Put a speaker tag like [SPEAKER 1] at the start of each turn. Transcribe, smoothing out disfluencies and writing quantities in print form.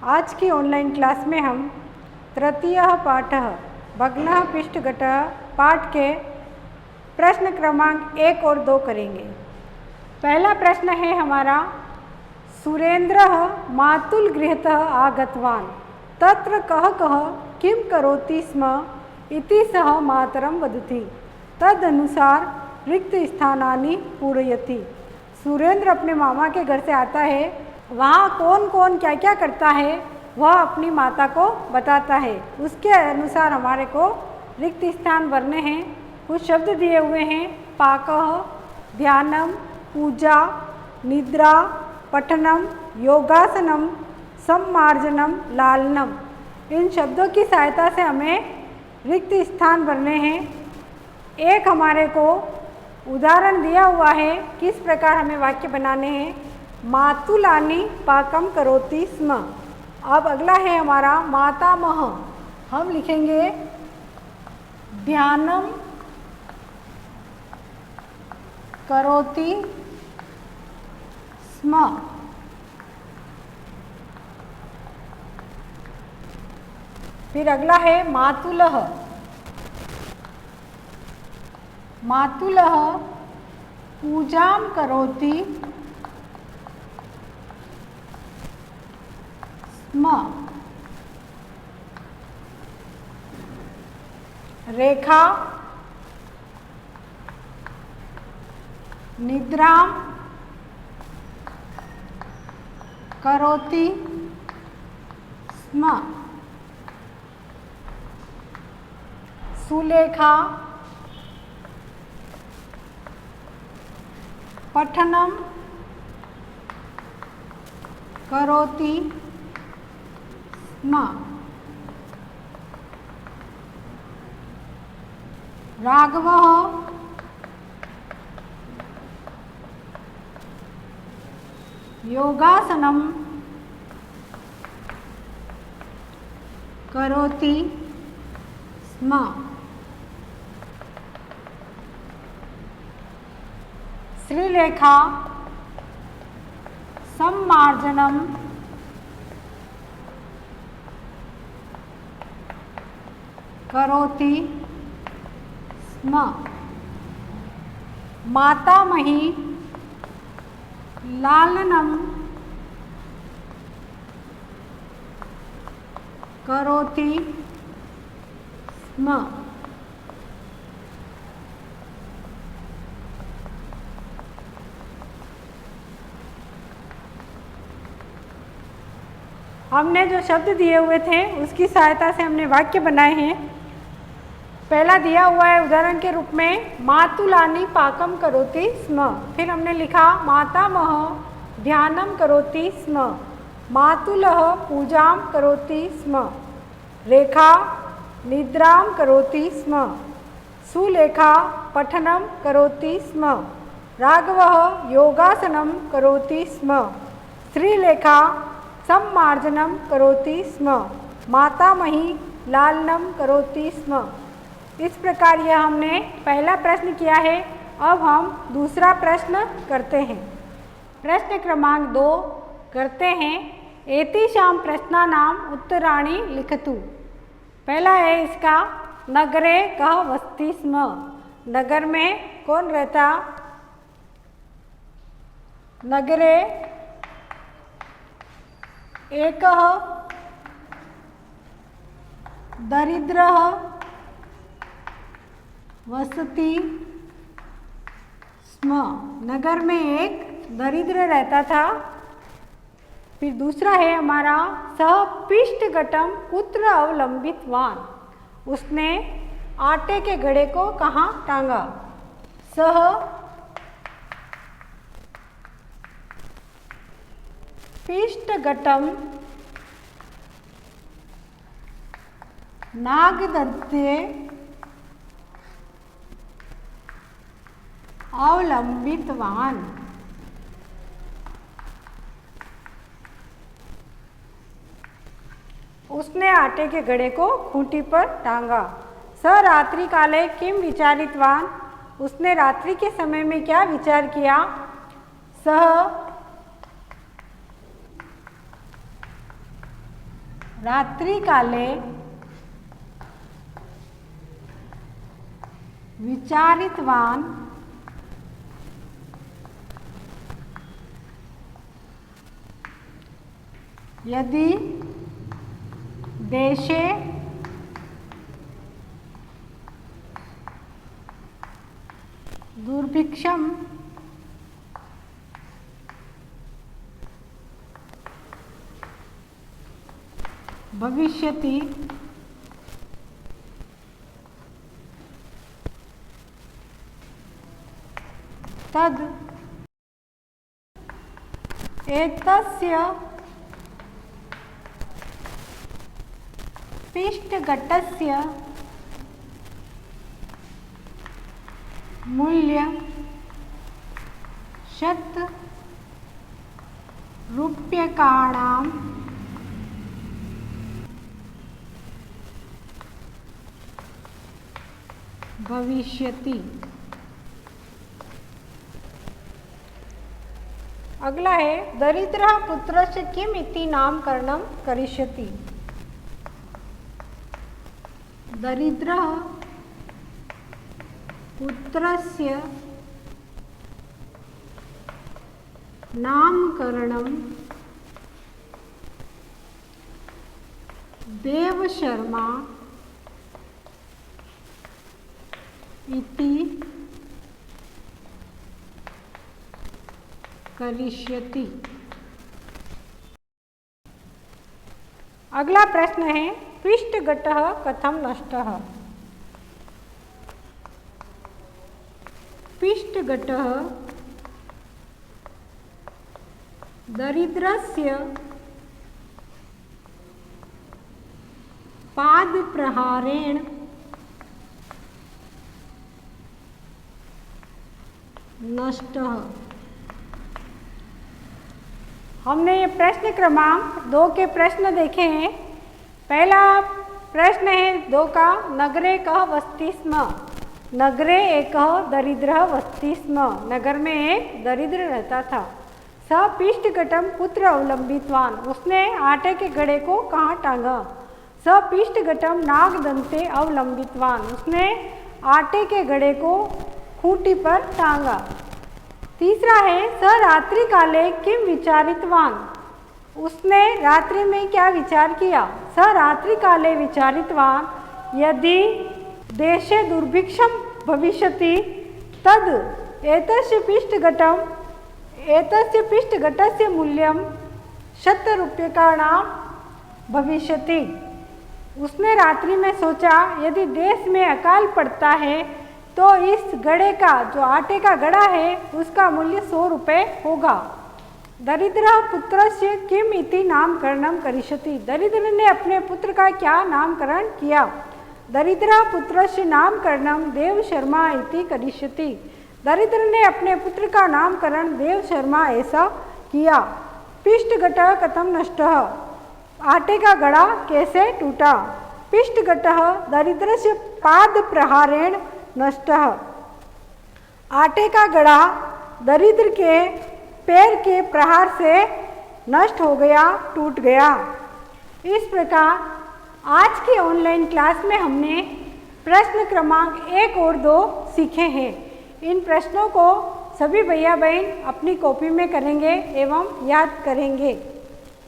[SPEAKER 1] आज की online class में हम तृतीयः पाठः भग्नः पृष्ठघटः पाठ के प्रश्न क्रमांक 1 और 2 करेंगे। पहला प्रश्न है हमारा, सुरेंद्रः मातुल गृहतः आगतवान् तत्र कः कः किं करोति स्म इति सः मातरं वदति, तदनुसार रिक्त स्थानानि पूरयति। सुरेंद्र अपने मामा के घर से आता है, वहाँ कौन कौन क्या क्या करता है वह अपनी माता को बताता है। उसके अनुसार हमारे को रिक्त स्थान भरने हैं। कुछ शब्द दिए हुए हैं, पाकः, ध्यानम, पूजा, निद्रा, पठनम, योगासनम, सम्मार्जनम, लालनम। इन शब्दों की सहायता से हमें रिक्त स्थान भरने हैं। एक हमारे को उदाहरण दिया हुआ है किस प्रकार हमें वाक्य बनाने हैं, मातुलानी पाकम करोति स्म। अब अगला है हमारा मातामह, हम लिखेंगे ध्यानम करोति स्म। फिर अगला है मातुलः, मातुलः पूजां करोति स्म। रेखा निद्रां करोति स्म। सुलेखा पठनम करोति स्म। राघवः योगासनम करोति स्म। श्रीलेखा सम्मार्जनम करोति स्म। मातामही लालनम करोति स्म। हमने जो शब्द दिए हुए थे उसकी सहायता से हमने वाक्य बनाए हैं। पहला दिया हुआ है उदाहरण के रूप में, मातुलानी पाकम करोति स्म। फिर हमने लिखा मातामह ध्यानम करोति स्म, मातुलः पूजां करोति स्म, रेखा निद्रां करोति स्म, सुलेखा पठनम करोति स्म, राघवः योगासनं करोति स्म, श्रीलेखा सम्मार्जनम करोति स्म, मातामही लालनम करोति स्म। इस प्रकार यह हमने पहला प्रश्न किया है। अब हम दूसरा प्रश्न करते हैं। प्रश्न क्रमांक 2 करते हैं, एतेषां प्रश्नानां उत्तराणि लिखतु। पहला है इसका, नगरे कः वसति स्म। नगर में कौन रहता? नगरे एकः दरिद्रः वसति स्म। नगर में एक दरिद्र रहता था। फिर दूसरा है हमारा, सः पृष्ठघटं कुत्र अवलंबितवान्। उसने आटे के घड़े को कहाँ टांगा? सः पृष्ठघटं नागदन्ते अवलंबितवान्। उसने आटे के घड़े को खूंटी पर टांगा। स रात्रि काले किम विचारितवान्। उसने रात्रि के समय में क्या विचार किया? सह रात्रि काले विचारितवान यदि देशे दुर्भिक्षम भविष्यति तद एतस्य पिष्टघटस्य मूल्य ₹100 भविष्यति। अगला है दरिद्रः पुत्रस्य किम इति नामकरणं करिष्यति। दरिद्रः पुत्रस्य नामकरणं देवशर्मा इति करिष्यति। अगला प्रश्न है पिष्टघटः कथं नष्टः। पिष्टघटः दरिद्रस्य पादप्रहारेण नष्टः। हमने ये प्रश्न क्रमांक 2 के प्रश्न देखे हैं। पहला प्रश्न है 2 का, नगरे कः वसति स्म। नगरे एकः दरिद्रः वसति स्म। नगर में एक दरिद्र रहता था। स पिष्टघटं कुत्र अवलंबितवान। उसने आटे के घड़े को कहाँ टांगा। स पिष्टघटं नागदन्ते अवलंबितवान। उसने आटे के घड़े को खूंटी पर टांगा। तीसरा है स रात्रि काले किम विचारितवान। उसने रात्रि में क्या विचार किया। स रात्रि काले विचारितवान यदि देशे दुर्भिक्षम भविष्यति तद एतस्य पिष्टघटस्य मूल्यं ₹100 भविष्यति। उसने रात्रि में सोचा यदि देश में अकाल पड़ता है तो इस घड़े का, जो आटे का घड़ा है, उसका मूल्य ₹100 होगा। दरिद्रः पुत्रस्य किम इति नामकरणं करिष्यति। दरिद्र ने अपने पुत्र का क्या नामकरण किया। दरिद्रः पुत्रस्य नामकरणं देवशर्मा इति करिष्यति। दरिद्र ने अपने पुत्र का नामकरण देवशर्मा ऐसा किया। पिष्टघटः कथं नष्टः। आटे का घड़ा कैसे टूटा। पिष्टघटः दरिद्रस्य पादप्रहारेण नष्टः। आटे का घड़ा दरिद्र के पैर के प्रहार से नष्ट हो गया, टूट गया। इस प्रकार आज की ऑनलाइन क्लास में हमने प्रश्न क्रमांक 1 और 2 सीखे हैं। इन प्रश्नों को सभी भैया बहन अपनी कॉपी में करेंगे एवं याद करेंगे।